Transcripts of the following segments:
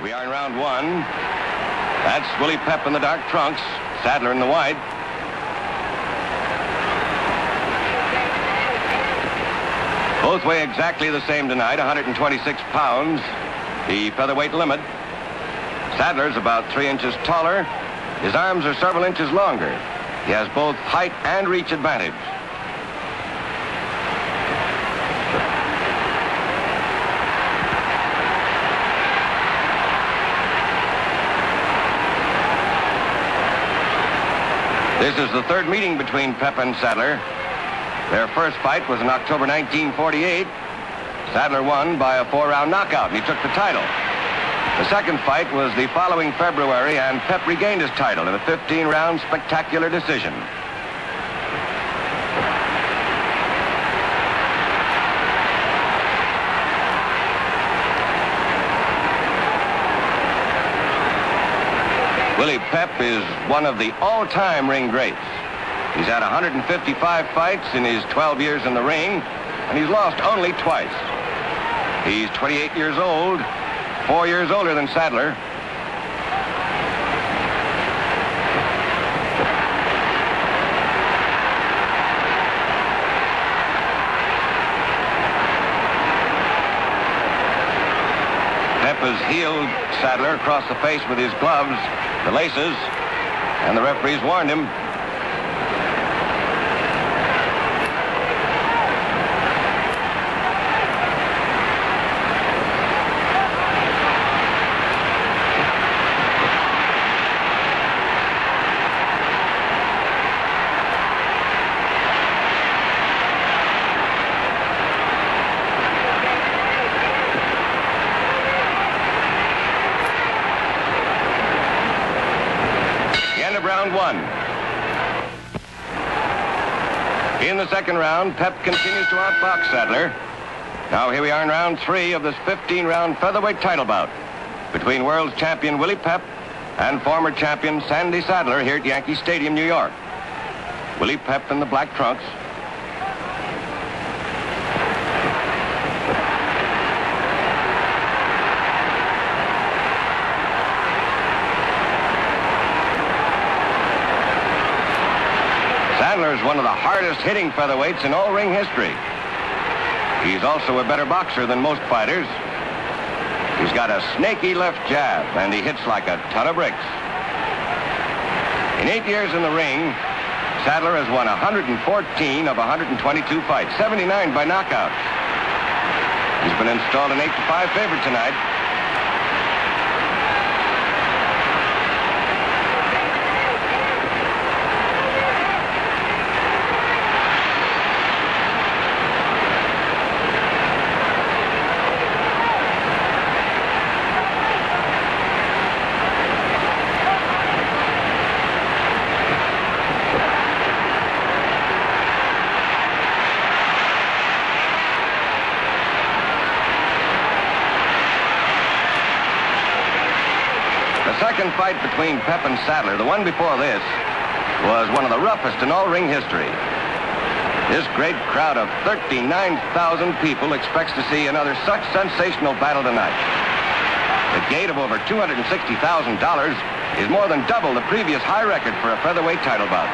We are in round one. That's Willie Pep in the dark trunks, Sadler in the white. Both weigh exactly the same tonight, 126 pounds, the featherweight limit. Sadler's about 3 inches taller. His arms are several inches longer. He has both height and reach advantage. This is the third meeting between Pep and Sadler. Their first fight was in October 1948. Sadler won by a 4-round knockout, and he took the title. The second fight was the following February, and Pep regained his title in a 15-round spectacular decision. Willie Pep is one of the all-time ring greats. He's had 155 fights in his 12 years in the ring, and he's lost only twice. He's 28 years old, 4 years older than Sadler. Pep has heeled Sadler across the face with his gloves, the laces, and the referees warned him. Round one. In the second round, Pep continues to outbox Sadler. Now here we are in round three of this 15-round featherweight title bout between world champion Willie Pep and former champion Sandy Sadler here at Yankee Stadium, New York. Willie Pep in the black trunks. Sadler is one of the hardest hitting featherweights in all ring history. He's also a better boxer than most fighters. He's got a snaky left jab, and he hits like a ton of bricks. In 8 years in the ring, Sadler has won 114 of 122 fights, 79 by knockout. He's been installed an 8-5 favorite tonight. The second fight between Pep and Sadler, the one before this, was one of the roughest in all ring history. This great crowd of 39,000 people expects to see another such sensational battle tonight. The gate of over $260,000 is more than double the previous high record for a featherweight title bout.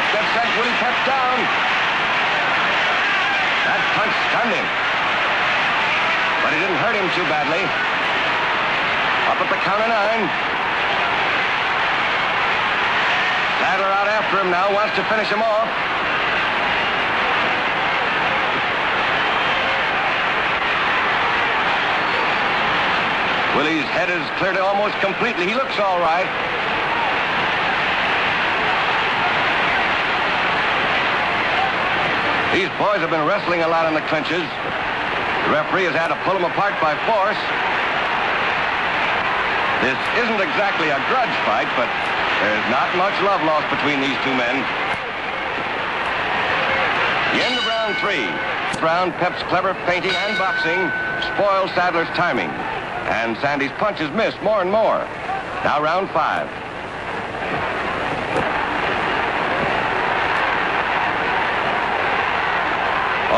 That sent Willie Pep down. That punch stunned him. But it didn't hurt him too badly. Up at the count of 9. Sadler out after him now, wants to finish him off. Willie's head is cleared almost completely. He looks all right. These boys have been wrestling a lot in the clinches. The referee has had to pull them apart by force. This isn't exactly a grudge fight, but there's not much love lost between these two men. The end of round 3. This round, Pep's clever feinting and boxing spoiled Sadler's timing, and Sandy's punches missed more and more. Now round 5.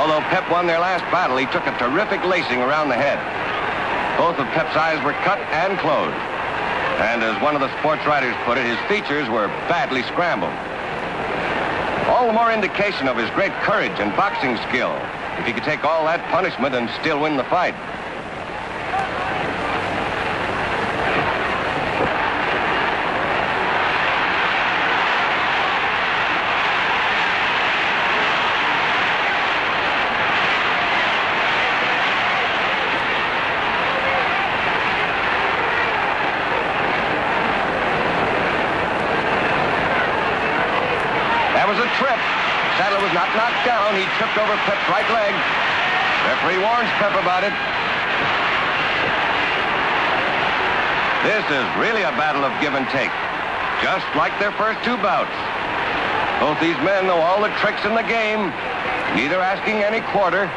Although Pep won their last battle, he took a terrific lacing around the head. Both of Pep's eyes were cut and closed. And as one of the sports writers put it, his features were badly scrambled. All the more indication of his great courage and boxing skill, if he could take all that punishment and still win the fight. Was a trip. Sadler was not knocked down. He tripped over Pep's right leg. Referee warns Pep about it. This is really a battle of give and take, just like their first 2 bouts. Both these men know all the tricks in the game, neither asking any quarter.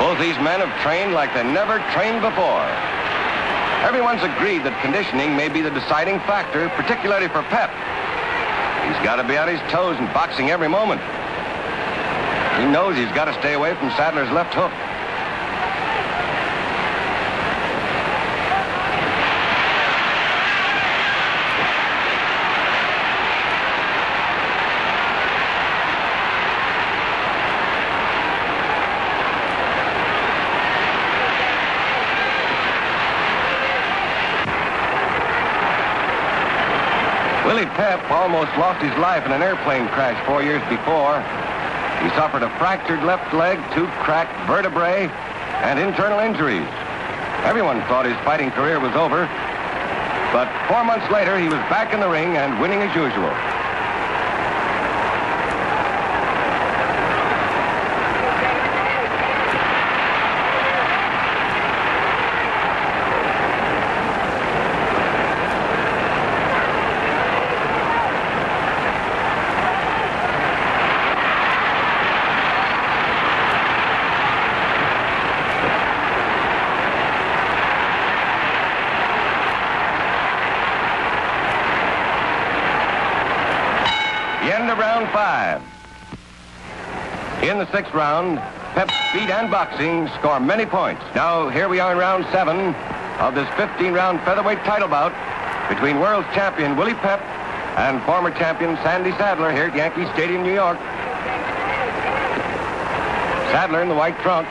Both these men have trained like they never trained before. Everyone's agreed that conditioning may be the deciding factor, particularly for Pep. He's got to be on his toes and boxing every moment. He knows he's got to stay away from Sadler's left hook. Willie Pep almost lost his life in an airplane crash 4 years before. He suffered a fractured left leg, 2 cracked vertebrae, and internal injuries. Everyone thought his fighting career was over, but 4 months later, he was back in the ring and winning as usual. Round 5. In the 6th round, Pep's speed and boxing score many points. Now, here we are in round 7 of this 15-round featherweight title bout between world champion Willie Pep and former champion Sandy Sadler here at Yankee Stadium, New York. Sadler in the white trunks.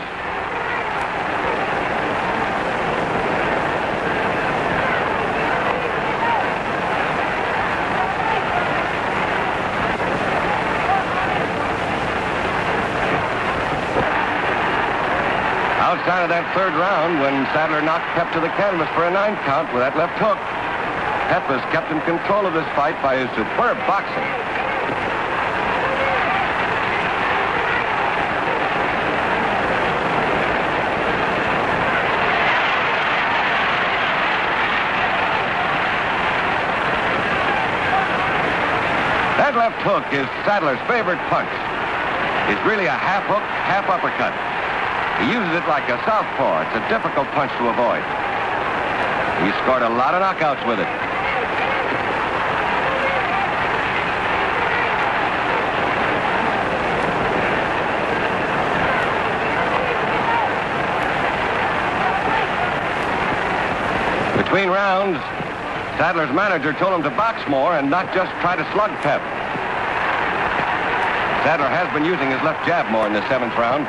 Outside of that 3rd round, when Sadler knocked Pep to the canvas for a 9 count with that left hook, Pep has kept in control of this fight by his superb boxing. That left hook is Sadler's favorite punch. It's really a half hook, half uppercut. He uses it like a southpaw. It's a difficult punch to avoid. He scored a lot of knockouts with it. Between rounds, Sadler's manager told him to box more and not just try to slug Pep. Sadler has been using his left jab more in the 7th round.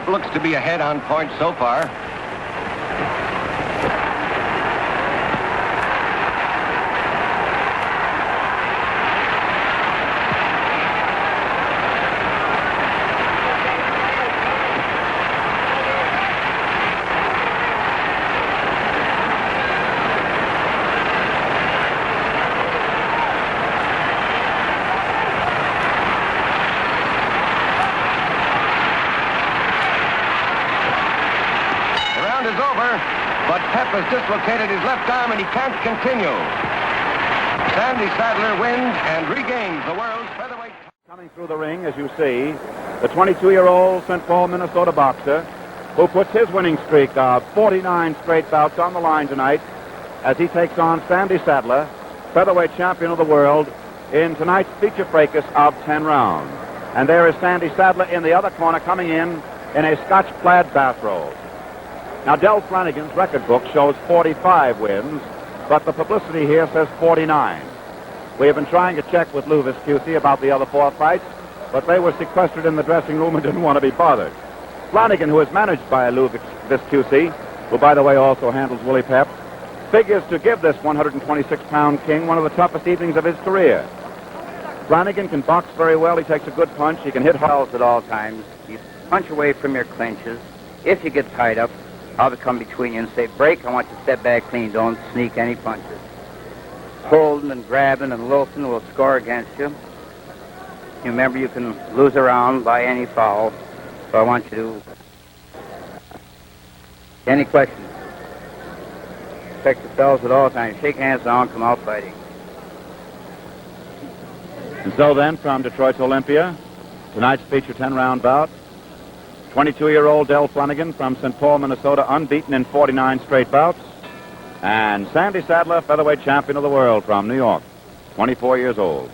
looks to be ahead on points so far. But Pep has dislocated his left arm and he can't continue. Sandy Sadler wins and regains the world's featherweight. Coming through the ring, as you see, the 22-year-old St. Paul, Minnesota boxer who puts his winning streak of 49 straight bouts on the line tonight as he takes on Sandy Sadler, featherweight champion of the world, in tonight's feature fracas of 10 rounds. And there is Sandy Sadler in the other corner coming in a Scotch plaid bathrobe. Now, Del Flannigan's record book shows 45 wins, but the publicity here says 49. We have been trying to check with Lou Viscusi about the other 4 fights, but they were sequestered in the dressing room and didn't want to be bothered. Flannigan, who is managed by Lou Viscusi, who, by the way, also handles Willie Pep, figures to give this 126-pound king one of the toughest evenings of his career. Flannigan can box very well. He takes a good punch. He can hit hard at all times. You punch away from your clinches. If you get tied up, I'll come between you and say, break, I want you to step back clean. Don't sneak any punches. Holding and grabbing and loafing will score against you. You remember, you can lose a round by any foul. So I want you to... Any questions? Protect yourselves at all times. Shake hands now and come out fighting. And so then, from Detroit's Olympia, tonight's feature 10-round bout, 22-year-old Del Flannigan from St. Paul, Minnesota, unbeaten in 49 straight bouts. And Sandy Sadler, featherweight champion of the world from New York, 24 years old.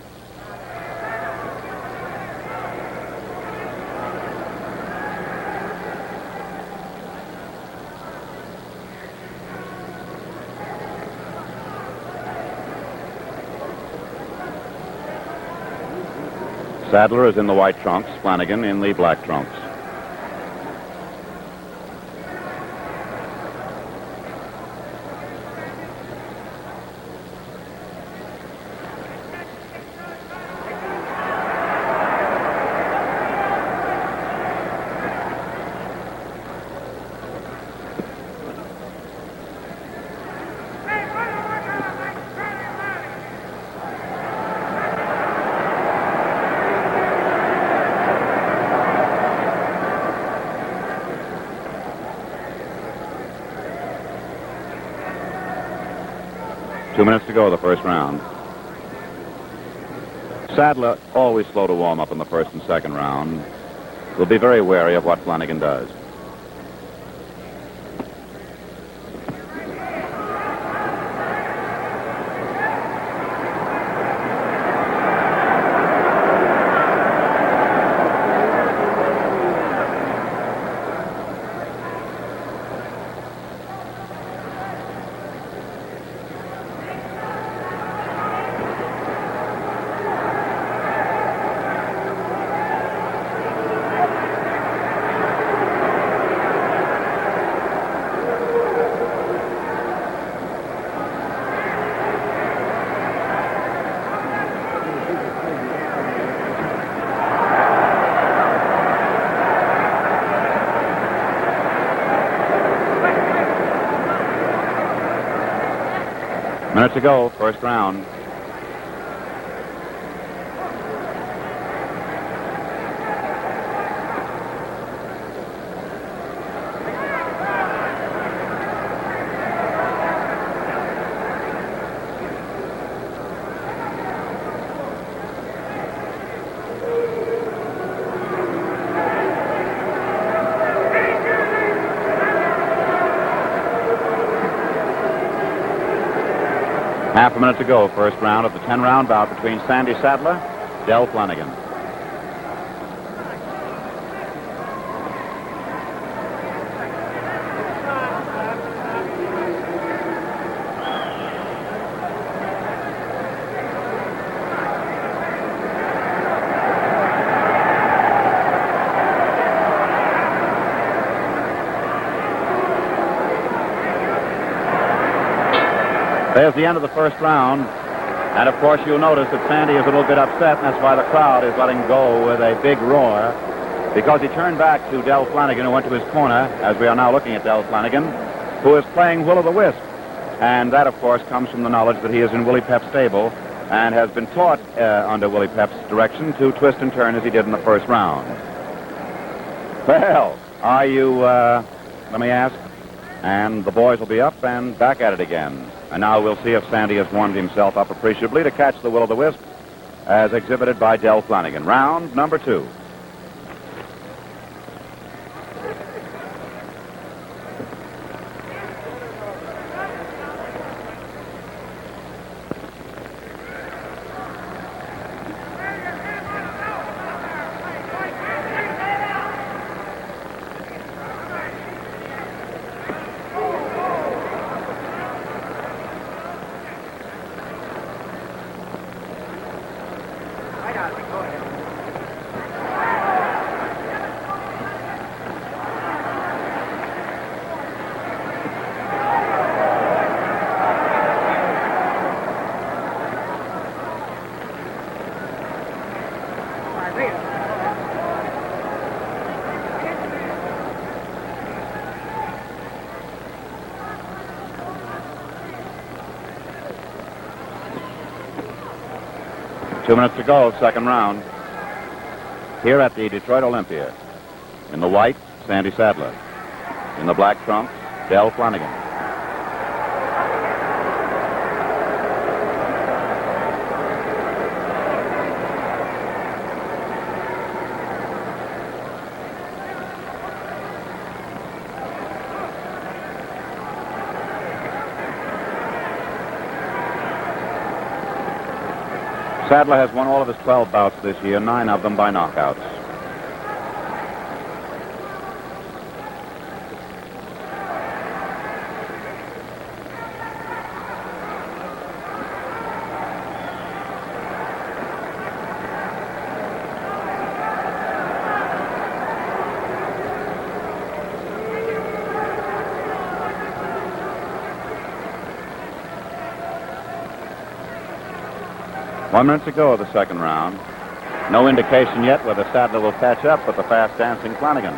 Sadler is in the white trunks, Flannigan in the black trunks. Two minutes to go, the first round. Sadler, always slow to warm up in the first and second round, will be very wary of what Flannigan does. Minute to go, first round. Half a minute to go, first round of the 10-round bout between Sandy Sadler, Del Flannigan. There's the end of the first round. And, of course, you'll notice that Sandy is a little bit upset, and that's why the crowd is letting go with a big roar, because he turned back to Del Flannigan, who went to his corner, as we are now looking at Del Flannigan, who is playing Will-o'-the-Wisp. And that, of course, comes from the knowledge that he is in Willie Pep's stable and has been taught under Willie Pep's direction to twist and turn as he did in the first round. Well, are you, let me ask, and the boys will be up and back at it again. And now we'll see if Sandy has warmed himself up appreciably to catch the Will-o'-the-Wisp as exhibited by Del Flannigan. Round number 2. Two minutes to go, second round. Here at the Detroit Olympia. In the white, Sandy Sadler. In the black trunks, Del Flannigan. Sadler has won all of his 12 bouts this year, 9 of them by knockouts. One minute to go of the second round. No indication yet whether Sadler will catch up with the fast-dancing Flannigan.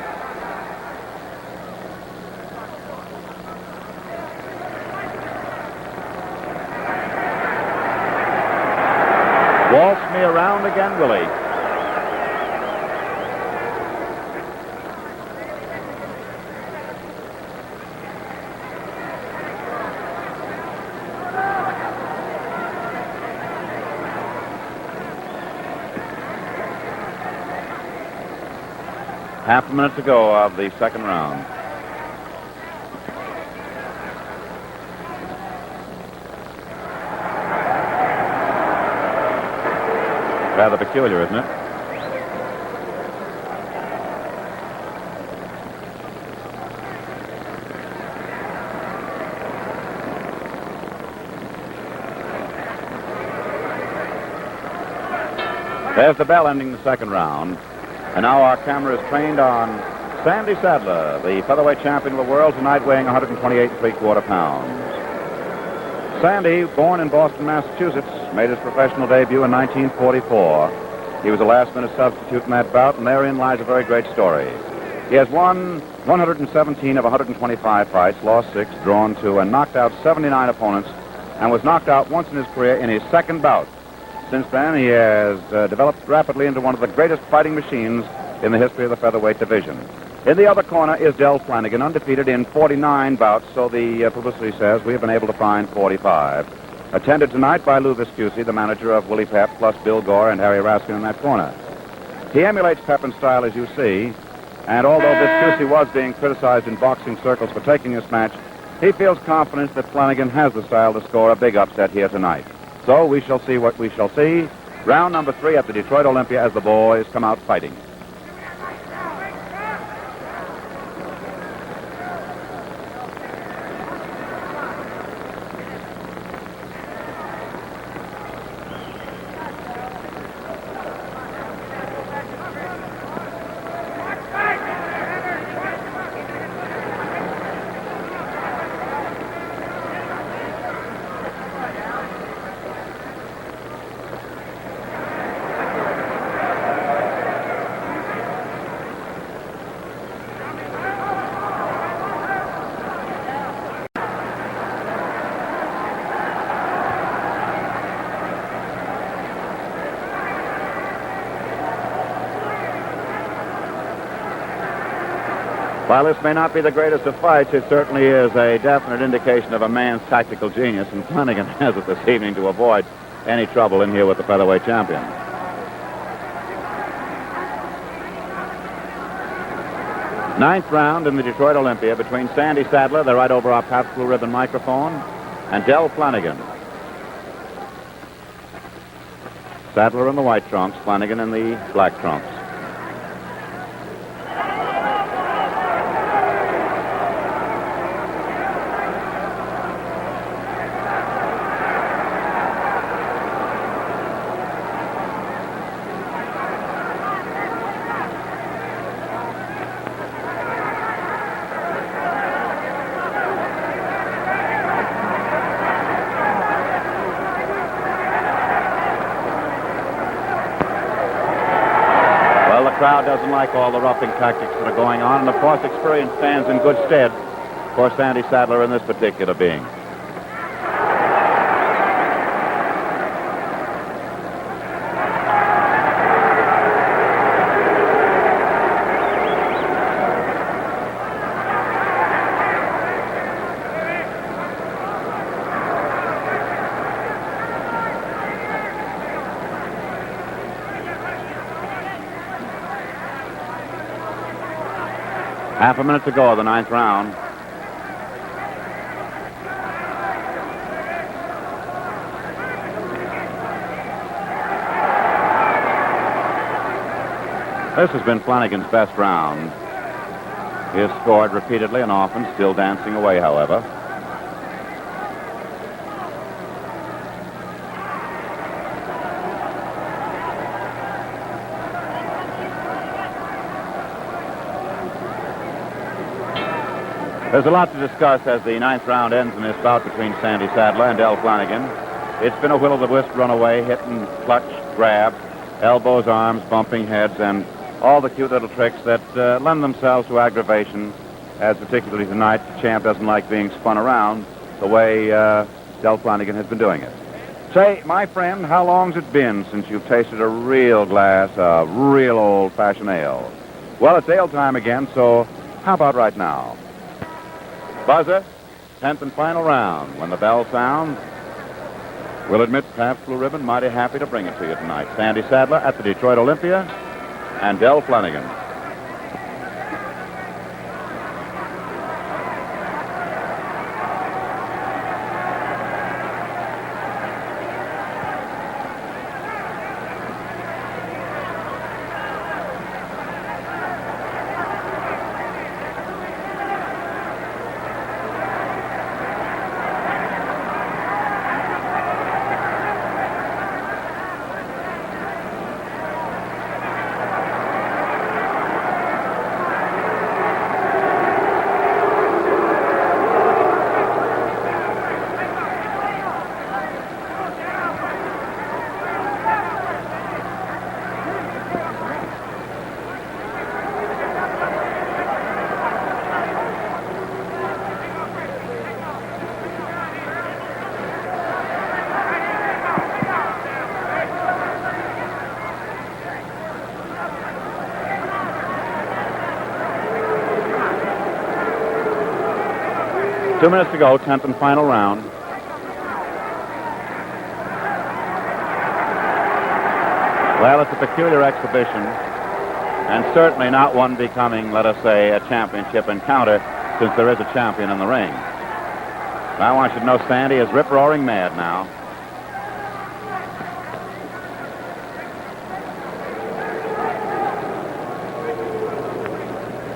Waltz me around again, Willie. Half a minute to go of the second round. Rather peculiar, isn't it? There's the bell ending the second round. And now our camera is trained on Sandy Sadler, the featherweight champion of the world, tonight weighing 128 3/4 pounds. Sandy, born in Boston, Massachusetts, made his professional debut in 1944. He was a last-minute substitute in that bout, and therein lies a very great story. He has won 117 of 125 fights, lost 6, drawn 2, and knocked out 79 opponents, and was knocked out once in his career in his second bout. Since then, he has developed rapidly into one of the greatest fighting machines in the history of the featherweight division. In the other corner is Del Flannigan, undefeated in 49 bouts, so the publicity says we have been able to find 45. Attended tonight by Lou Viscusi, the manager of Willie Pep, plus Bill Gore and Harry Raskin in that corner. He emulates Pep in style, as you see, and although Viscusi was being criticized in boxing circles for taking this match, he feels confident that Flannigan has the style to score a big upset here tonight. So we shall see what we shall see. Round number 3 at the Detroit Olympia as the boys come out fighting. While this may not be the greatest of fights, it certainly is a definite indication of a man's tactical genius, and Flannigan has it this evening to avoid any trouble in here with the featherweight champion. Ninth round in the Detroit Olympia between Sandy Sadler, they're right over our Pabst Blue Ribbon microphone, and Del Flannigan. Sadler in the white trunks, Flannigan in the black trunks. The crowd doesn't like all the roughing tactics that are going on, and of course experience stands in good stead for Sandy Sadler in this particular being. Half a minute to go of the ninth round. This has been Flannigan's best round. He has scored repeatedly and often, still dancing away, however. There's a lot to discuss as the ninth round ends in this bout between Sandy Sadler and Del Flannigan. It's been a will-o'-the-wisp runaway, hit and clutch, grab, elbows, arms, bumping heads, and all the cute little tricks that lend themselves to aggravation, as particularly tonight the champ doesn't like being spun around the way Del Flannigan has been doing it. Say, my friend, how long's it been since you've tasted a real glass of real old-fashioned ale? Well, it's ale time again, so how about right now? Buzzer, 10th and final round. When the bell sounds, we'll admit Pabst Blue Ribbon mighty happy to bring it to you tonight. Sandy Sadler at the Detroit Olympia and Del Flannigan. Two minutes to go, 10th and final round. Well, it's a peculiar exhibition, and certainly not one becoming, let us say, a championship encounter, since there is a champion in the ring. But I want you to know Sandy is rip-roaring mad now.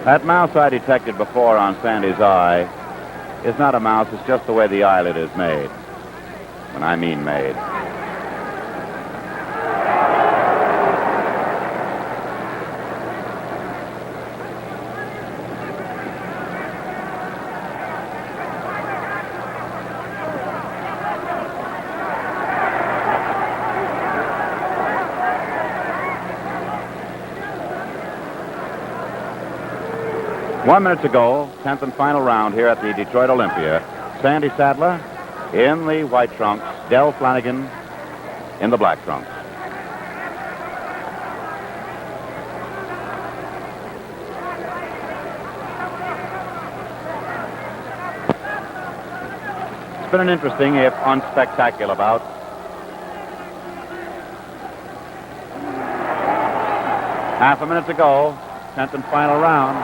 That mouse I detected before on Sandy's eye is not a mouse, it's just the way the eyelid is made. When I mean made. One minute to go, 10th and final round here at the Detroit Olympia. Sandy Sadler in the white trunks, Del Flannigan in the black trunks. been an interesting, if unspectacular bout. Half a minute to go, 10th and final round.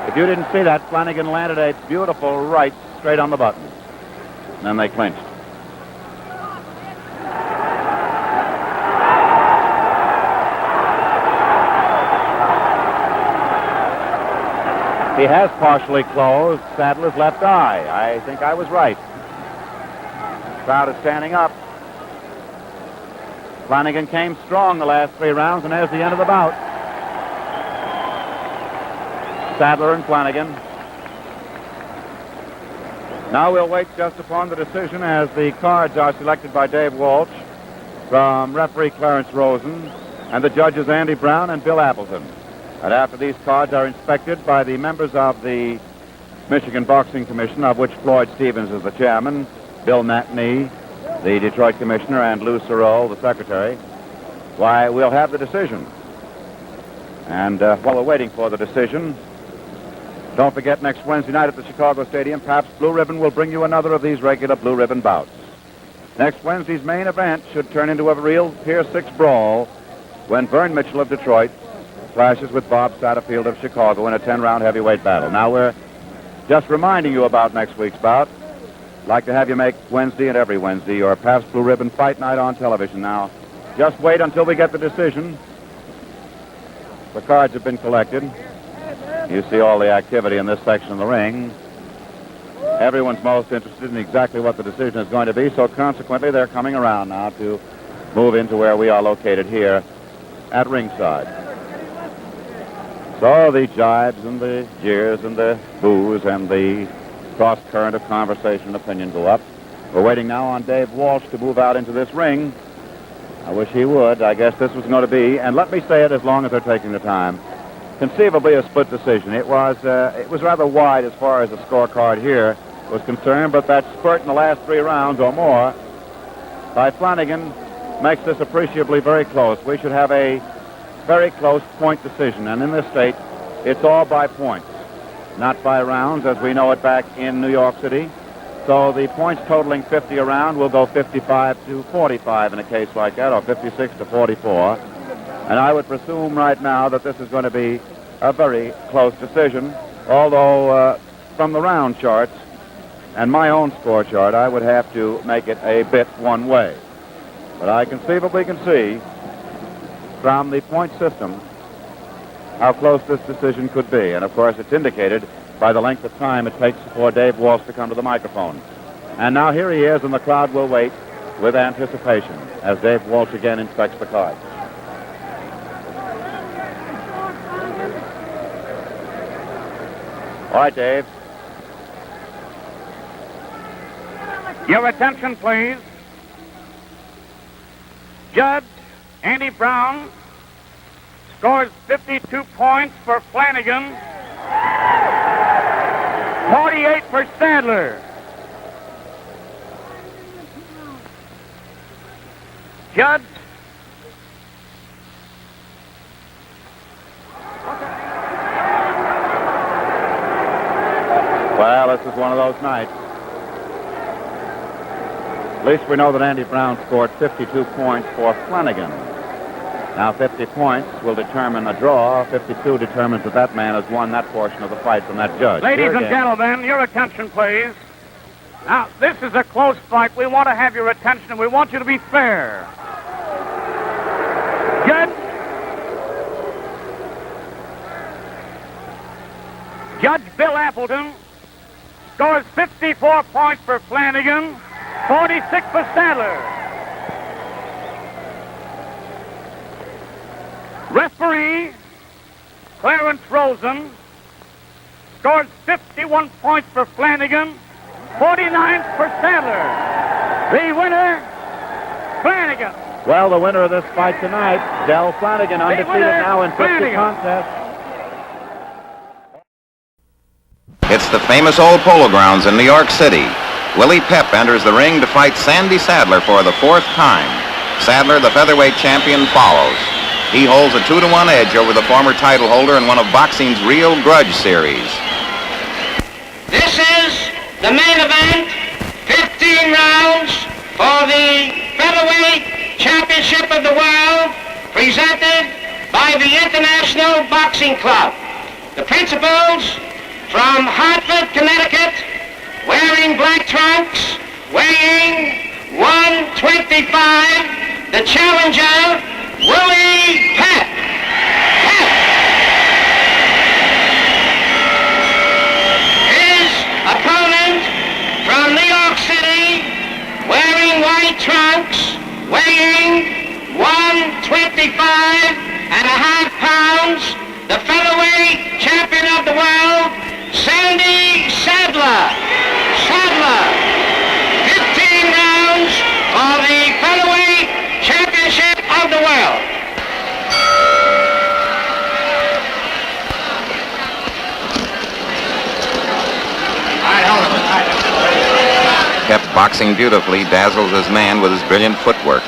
If you didn't see that, Flannigan landed a beautiful right straight on the button. And then they clinched. He has partially closed Sadler's left eye. I think I was right. Crowd is standing up. Flannigan came strong the last 3 rounds, and there's the end of the bout. Sadler and Flannigan. Now we'll wait just upon the decision as the cards are selected by Dave Walsh from referee Clarence Rosen and the judges Andy Brown and Bill Appleton. And after these cards are inspected by the members of the Michigan Boxing Commission, of which Floyd Stevens is the chairman, Bill Natney, the Detroit commissioner, and Lou Searle, the secretary, why, we'll have the decision. And while we're waiting for the decision, don't forget next Wednesday night at the Chicago Stadium, Pabst Blue Ribbon will bring you another of these regular Blue Ribbon bouts. Next Wednesday's main event should turn into a real Pier 6 brawl when Vern Mitchell of Detroit clashes with Bob Satterfield of Chicago in a 10-round heavyweight battle. Now, we're just reminding you about next week's bout. I'd like to have you make Wednesday and every Wednesday your Pabst Blue Ribbon fight night on television. Now, just wait until we get the decision. The cards have been collected. You see all the activity in this section of the ring. Everyone's most interested in exactly what the decision is going to be, so consequently they're coming around now to move into where we are located here at ringside. So the jibes and the jeers and the boos and the cross-current of conversation and opinion go up. We're waiting now on Dave Walsh to move out into this ring. I wish he would. I guess this was going to be, and let me say it as long as they're taking the time, conceivably a split decision. It was rather wide as far as the scorecard here was concerned, but that spurt in the last 3 rounds or more by Flannigan makes this appreciably very close. We should have a very close point decision, and in this state, it's all by points, not by rounds as we know it back in New York City. So the points totaling 50 a round will go 55 to 45 in a case like that, or 56 to 44. And I would presume right now that this is going to be a very close decision, although from the round charts and my own score chart, I would have to make it a bit one way. But I conceivably can see from the point system how close this decision could be. And, of course, it's indicated by the length of time it takes for Dave Walsh to come to the microphone. And now here he is, and the crowd will wait with anticipation as Dave Walsh again inspects the cards. All right, Dave. Your attention, please. Judge Andy Brown scores 52 points for Flannigan, 48 for Sadler. Judge Well, this is one of those nights. At least we know that Andy Brown scored 52 points for Flannigan. Now 50 points will determine a draw. 52 determines that that man has won that portion of the fight from that judge. Ladies and gentlemen, your attention, please. Now, this is a close fight. We want to have your attention, and we want you to be fair. Judge Bill Appleton scores 54 points for Flannigan, 46 for Sadler. Referee Clarence Rosen scores 51 points for Flannigan, 49 for Sadler. The winner, Flannigan. Well, the winner of this fight tonight, Del Flannigan, undefeated now in 50 contests. It's the famous old Polo Grounds in New York City. Willie Pep enters the ring to fight Sandy Sadler for the 4th time. Sadler, the featherweight champion, follows. He holds a 2-1 edge over the former title holder in one of boxing's real grudge series. This is the main event, 15 rounds for the featherweight championship of the world, presented by the International Boxing Club. The principals from Hartford, Connecticut, wearing black trunks, weighing 125, the challenger, Willie Pep. His opponent from New York City, wearing white trunks, weighing 125.5 pounds, the featherweight champion of the world, Sandy Sadler. 15 rounds for the featherweight championship of the world. Kept boxing beautifully, dazzles his man with his brilliant footwork.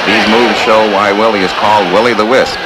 These moves show why Willie is called Willie the Wisp.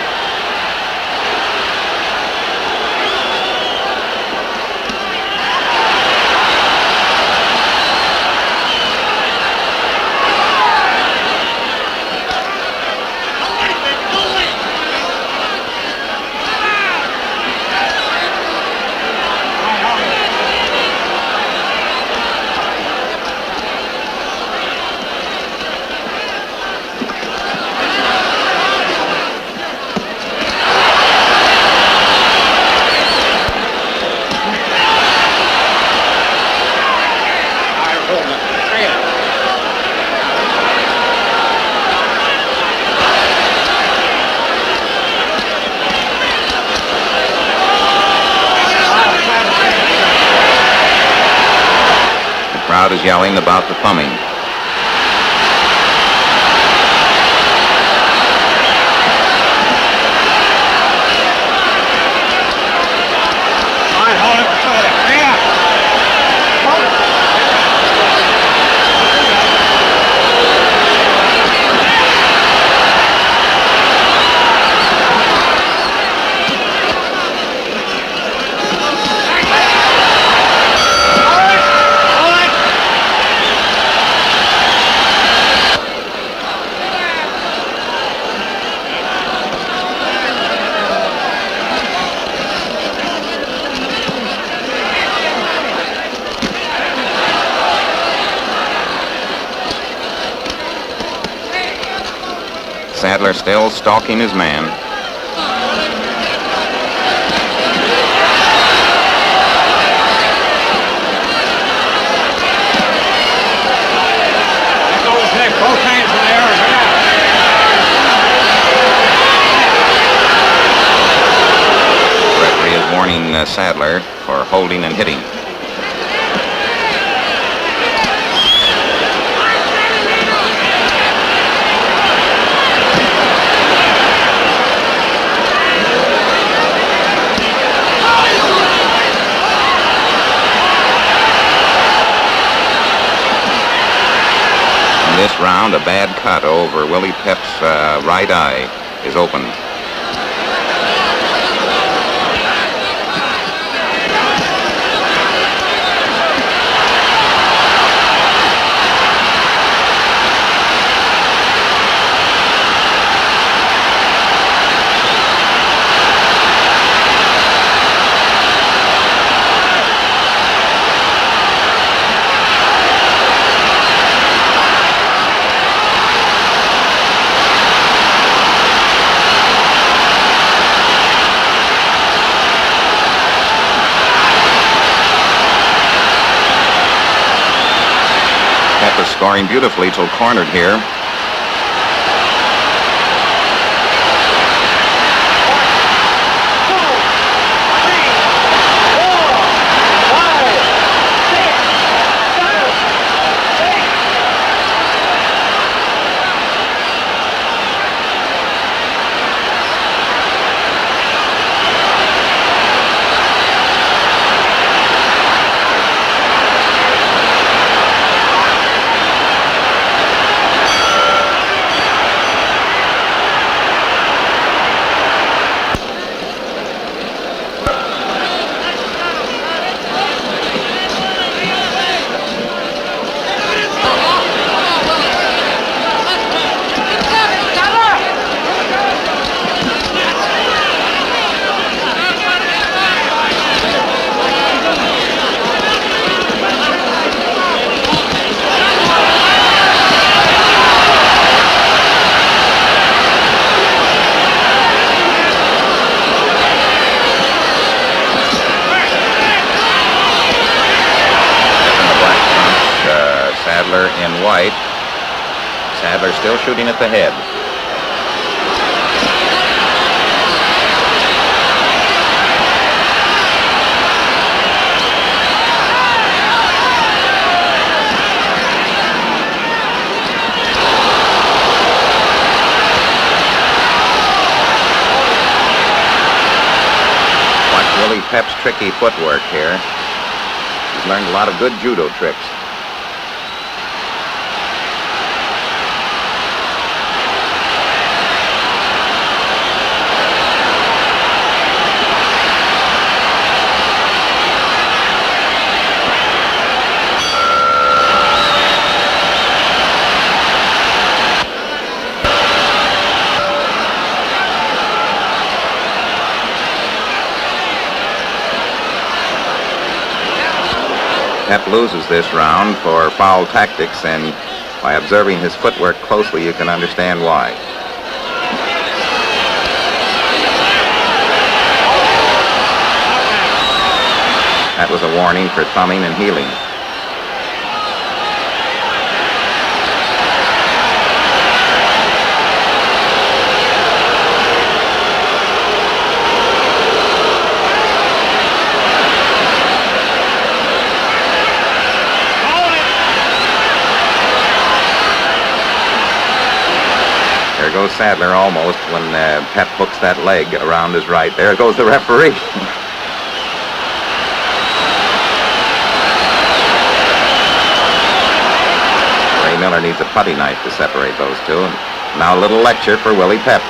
The crowd is yelling about the thumbing. Sadler still stalking his man. Both hands in the air. The referee is warning Sadler for holding and hitting. This round, a bad cut over Willie Pep's right eye is open. Pep is scoring beautifully till cornered here. featherweight. Sadler still shooting at the head. Willie Pep's tricky footwork here. He's learned a lot of good judo tricks. Pep loses this round for foul tactics, and by observing his footwork closely, you can understand why. That was a warning for thumbing and heeling. There goes Sadler almost when Pep hooks that leg around his right. There goes the referee. Ray Miller needs a putty knife to separate those two. Now a little lecture for Willie Pep.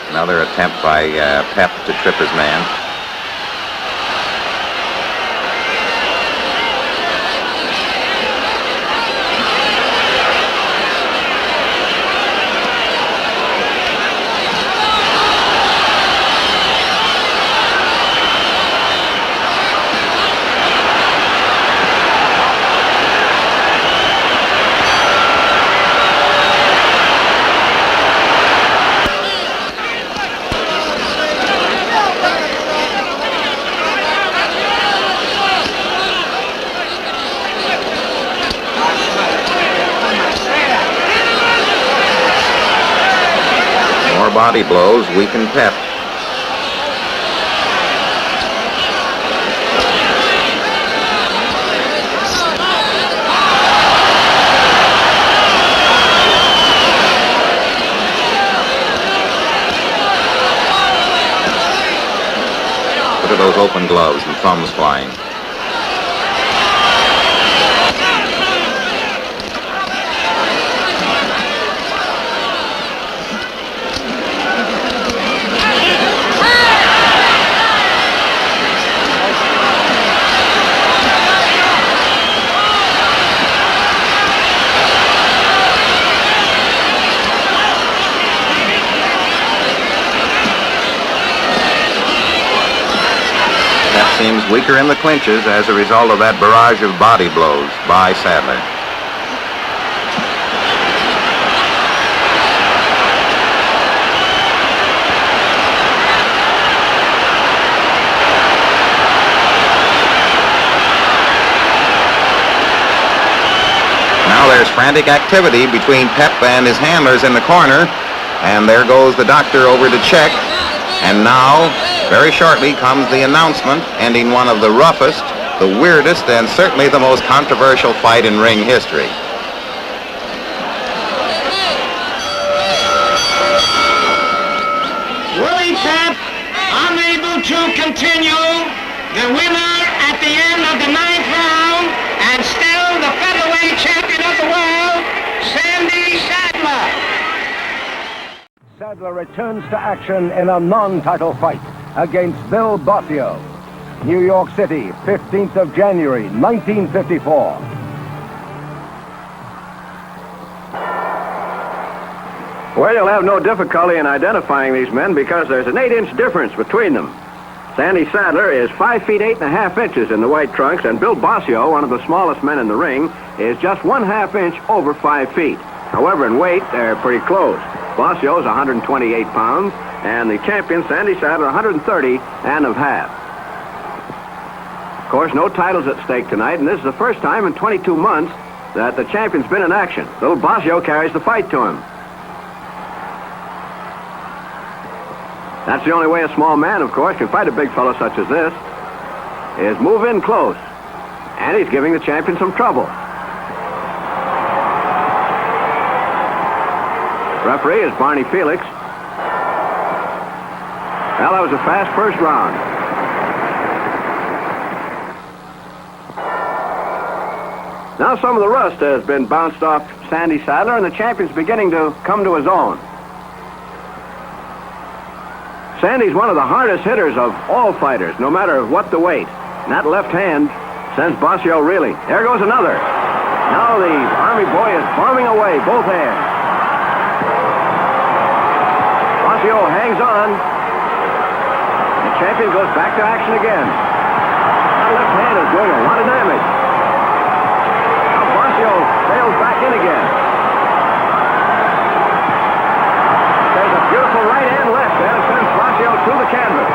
Another attempt by Pep to trip his man. Body blows weaken Pep. Look at those open gloves and thumbs flying. Seems weaker in the clinches as a result of that barrage of body blows by Sadler. Now there's frantic activity between Pep and his handlers in the corner, and there goes the doctor over to check. And now, very shortly, comes the announcement ending one of the roughest, the weirdest, and certainly the most controversial fight in ring history. Willie Pep, unable to continue, the winner at the end of the 9th round, and still the featherweight champion of the world, Sandy Sadler. Sadler returns to action in a non-title fight against Bill Bossio. New York City, 15th of January, 1954. Well, you'll have no difficulty in identifying these men because there's an 8-inch difference between them. Sandy Sadler is 5 feet 8.5 inches in the white trunks, and Bill Bossio, one of the smallest men in the ring, is just 1/2 inch over 5 feet. However, in weight, they're pretty close. Bossio's 128 pounds, and the champion, Sandy Sadler, 130 and a half. Of course, no titles at stake tonight, and this is the first time in 22 months that the champion's been in action. Little Bossio carries the fight to him. That's the only way a small man, of course, can fight a big fellow such as this, is move in close. And he's giving the champion some trouble. Referee is Barney Felix. Well, that was a fast first round. Now some of the rust has been bounced off Sandy Sadler, and the champion's beginning to come to his own. Sandy's one of the hardest hitters of all fighters, no matter what the weight. And that left hand sends Bossio reeling. There goes another. Now the Army boy is bombing away, both hands. Bossio hangs on. The champion goes back to action again. That left hand is doing a lot of damage. Now Bossio sails back in again. There's a beautiful right hand left there. Bossio to the canvas.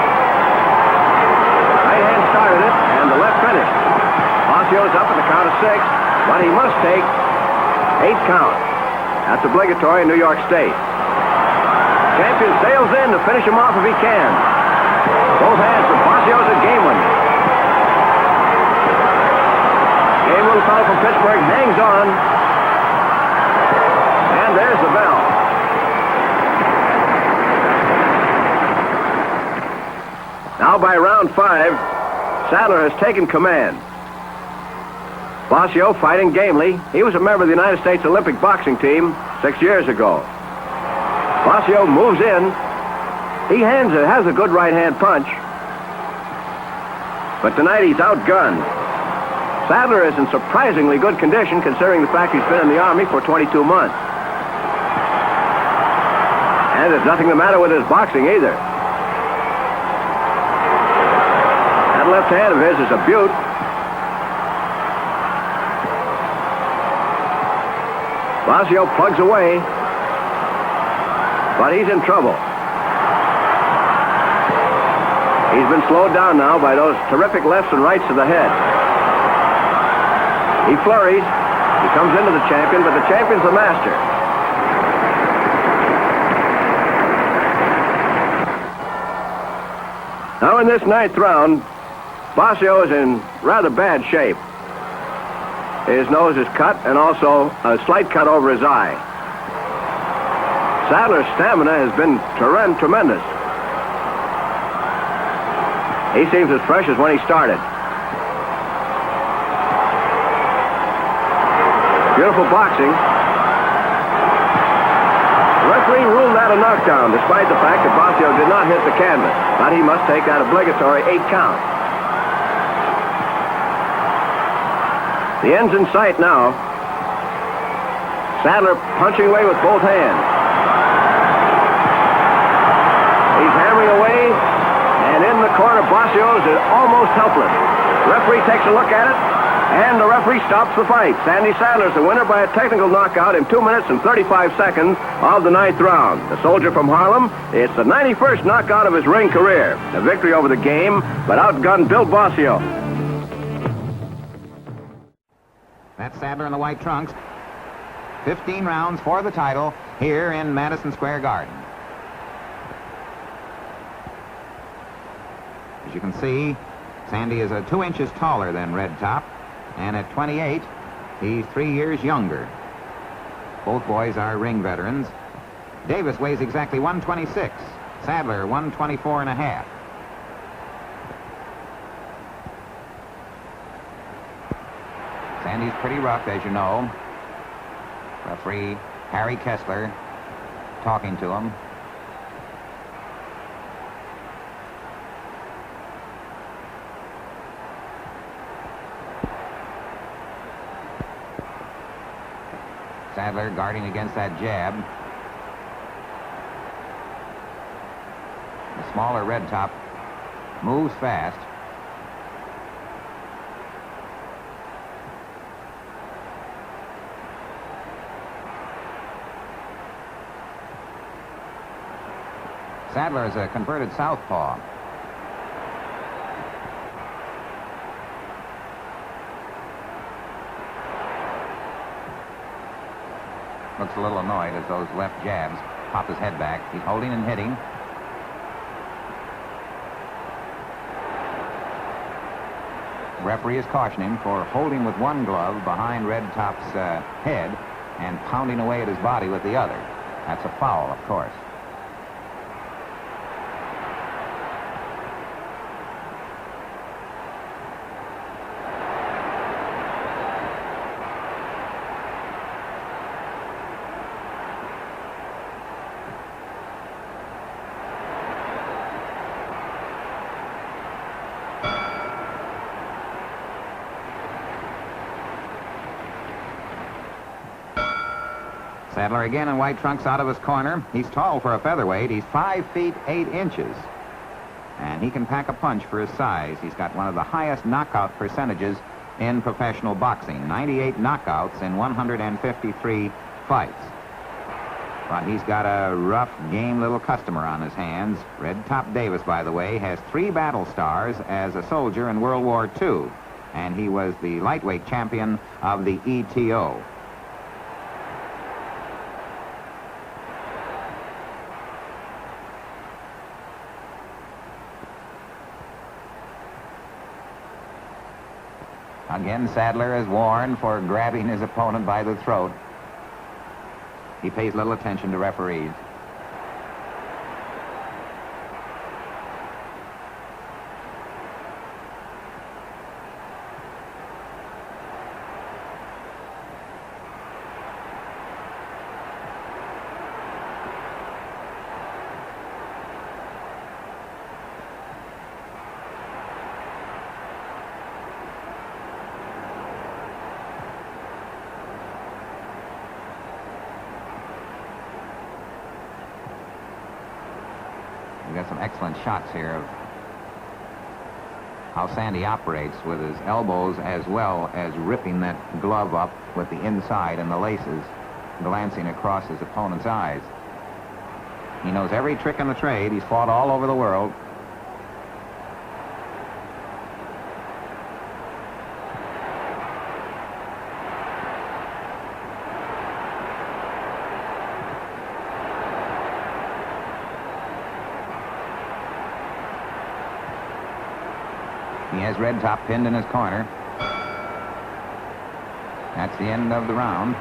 Right hand started it, and the left finished. Bossio's up at the count of 6, but he must take 8 counts. That's obligatory in New York State. Champion sails in to finish him off if he can. Both hands for Bossio's a game one. Game little fellow from Pittsburgh hangs on. And there's the bell. Now by round 5, Sadler has taken command. Bossio fighting gamely. He was a member of the United States Olympic boxing team 6 years ago. Bossio moves in. He has a good right-hand punch. But tonight he's outgunned. Sadler is in surprisingly good condition considering the fact he's been in the Army for 22 months. And there's nothing the matter with his boxing either. That left hand of his is a beaut. Bossio plugs away, but he's in trouble. He's been slowed down now by those terrific lefts and rights to the head. He flurries. He comes into the champion, but the champion's the master. Now in this 9th round, Bossio is in rather bad shape. His nose is cut and also a slight cut over his eye. Sadler's stamina has been tremendous. He seems as fresh as when he started. Beautiful boxing. The referee ruled that a knockdown, despite the fact that Bossio did not hit the canvas. But he must take that obligatory 8 count. The end's in sight now. Sadler punching away with both hands. He's hammering away, and in the corner, Bossio's is almost helpless. The referee takes a look at it, and the referee stops the fight. Sandy Sadler's the winner by a technical knockout in 2 minutes and 35 seconds of the 9th round. The soldier from Harlem, it's the 91st knockout of his ring career. A victory over the game, but outgunned Bill Bossio. That's Sadler in the white trunks. 15 rounds for the title here in Madison Square Garden. As you can see, Sandy is 2 inches taller than Red Top, and at 28, he's 3 years younger. Both boys are ring veterans. Davis weighs exactly 126. Sadler, 124 and a half. Sandy's pretty rough, as you know. Referee Harry Kessler talking to him. Sadler guarding against that jab. smaller red top moves fast. Sadler is a converted southpaw. Looks a little annoyed as those left jabs pop his head back. He's holding and hitting. Referee is cautioning for holding with one glove behind Red Top's head and pounding away at his body with the other. That's a foul, of course. Sadler again in white trunks out of his corner. He's tall for a featherweight. He's 5 feet 8 inches. And he can pack a punch for his size. He's got one of the highest knockout percentages in professional boxing. 98 knockouts in 153 fights. But he's got a rough, game little customer on his hands. Red Top Davis, by the way, has 3 battle stars as a soldier in World War II. And he was the lightweight champion of the ETO. Again, Sadler is warned for grabbing his opponent by the throat. He pays little attention to referees. We've got some excellent shots here of how Sandy operates with his elbows as well as ripping that glove up with the inside and the laces, glancing across his opponent's eyes. He knows every trick in the trade. He's fought all over the world. He has Red Top pinned in his corner. That's the end of the round.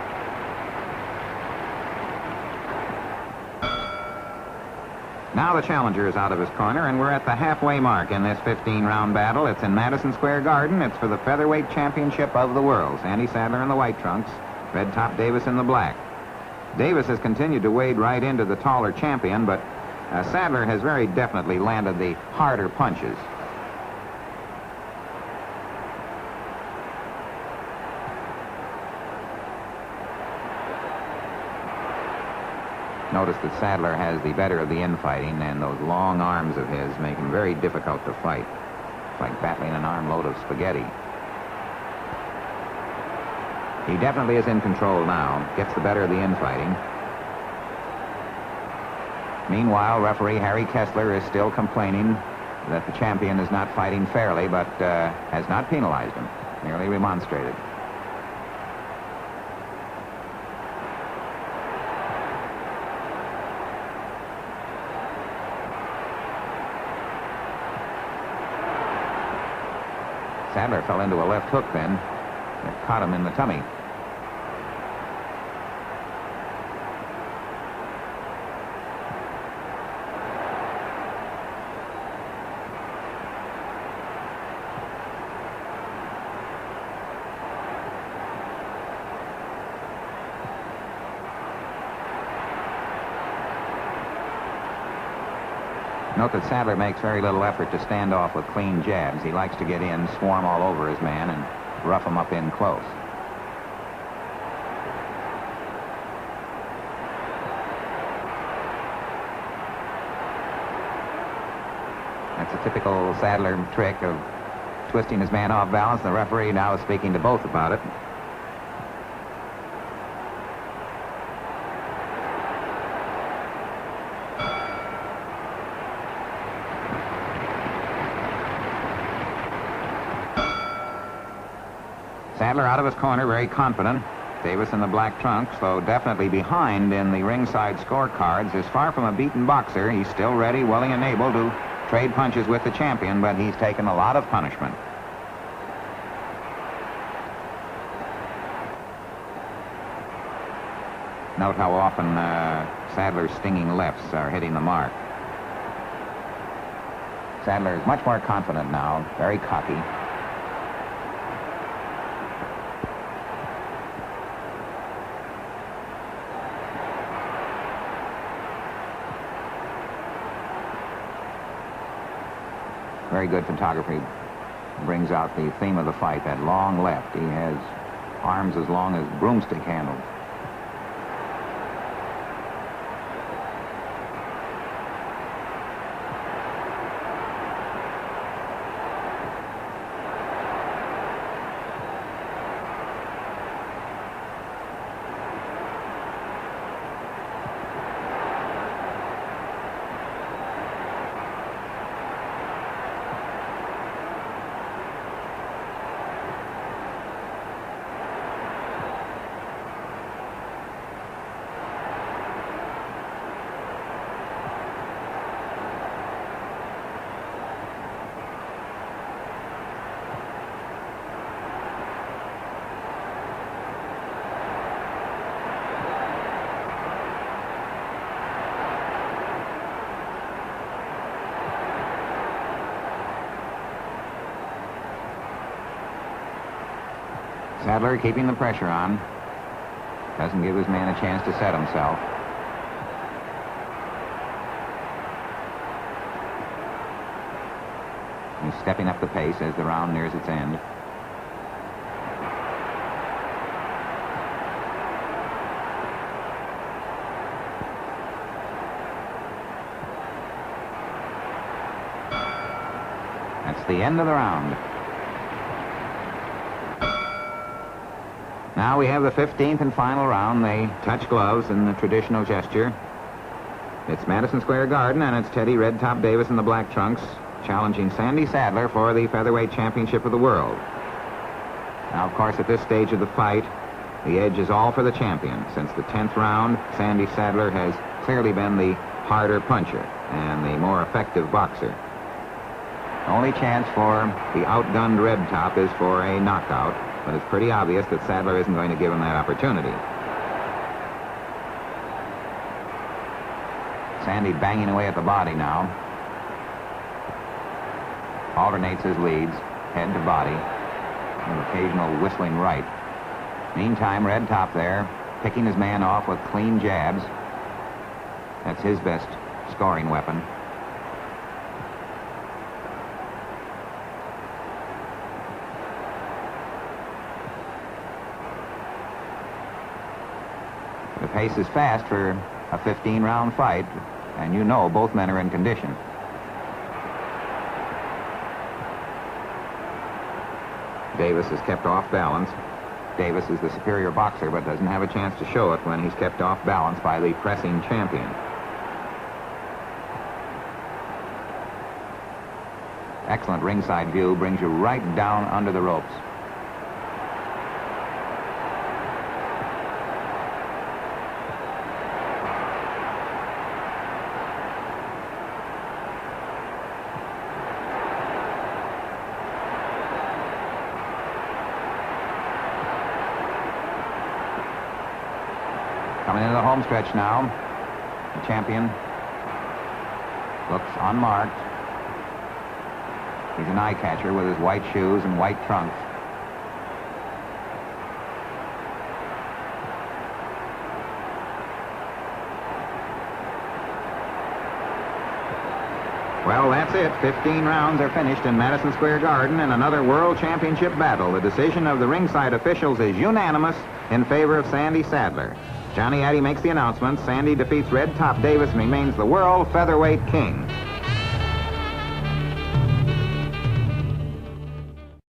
Now the challenger is out of his corner, and we're at the halfway mark in this 15-round battle. It's in Madison Square Garden. It's for the featherweight championship of the world. Sandy Sadler in the white trunks, Red Top Davis in the black. Davis has continued to wade right into the taller champion, but Sadler has very definitely landed the harder punches. Notice that Sadler has the better of the infighting, and those long arms of his make him very difficult to fight. It's like battling an armload of spaghetti. He definitely is in control now, gets the better of the infighting. Meanwhile, referee Harry Kessler is still complaining that the champion is not fighting fairly, but has not penalized him, merely remonstrated. Sadler fell into a left hook then. It caught him in the tummy. Note that Sadler makes very little effort to stand off with clean jabs. He likes to get in, swarm all over his man, and rough him up in close. That's a typical Sadler trick of twisting his man off balance. The referee now is speaking to both about it. Sadler out of his corner, very confident. Davis in the black trunks, though definitely behind in the ringside scorecards, is far from a beaten boxer. He's still ready, willing, and able to trade punches with the champion, but he's taken a lot of punishment. Note how often Sadler's stinging lefts are hitting the mark. Sadler is much more confident now, very cocky. Very good photography. Brings out the theme of the fight, that long left. He has arms as long as broomstick handles. Sadler keeping the pressure on. Doesn't give his man a chance to set himself. He's stepping up the pace as the round nears its end. That's the end of the round. Now we have the 15th and final round. They touch gloves in the traditional gesture. It's Madison Square Garden, and it's Teddy Red Top Davis in the black trunks challenging Sandy Sadler for the featherweight championship of the world. Now, of course, at this stage of the fight, the edge is all for the champion. Since the 10th round, Sandy Sadler has clearly been the harder puncher and the more effective boxer. Only chance for the outgunned Red Top is for a knockout. But it's pretty obvious that Sadler isn't going to give him that opportunity. Sandy banging away at the body now. Alternates his leads, head to body, an occasional whistling right. Meantime, Red Top there, picking his man off with clean jabs. That's his best scoring weapon. The pace is fast for a 15-round fight, and you know both men are in condition. Davis is kept off balance. Davis is the superior boxer, but doesn't have a chance to show it when he's kept off balance by the pressing champion. Excellent ringside view, brings you right down under the ropes. Coming into the home stretch now. The champion looks unmarked. He's an eye catcher with his white shoes and white trunks. Well, that's it. 15 rounds are finished in Madison Square Garden in another World Championship battle. The decision of the ringside officials is unanimous in favor of Sandy Sadler. Johnny Addy makes the announcement. Sandy defeats Red Top Davis and remains the world featherweight king.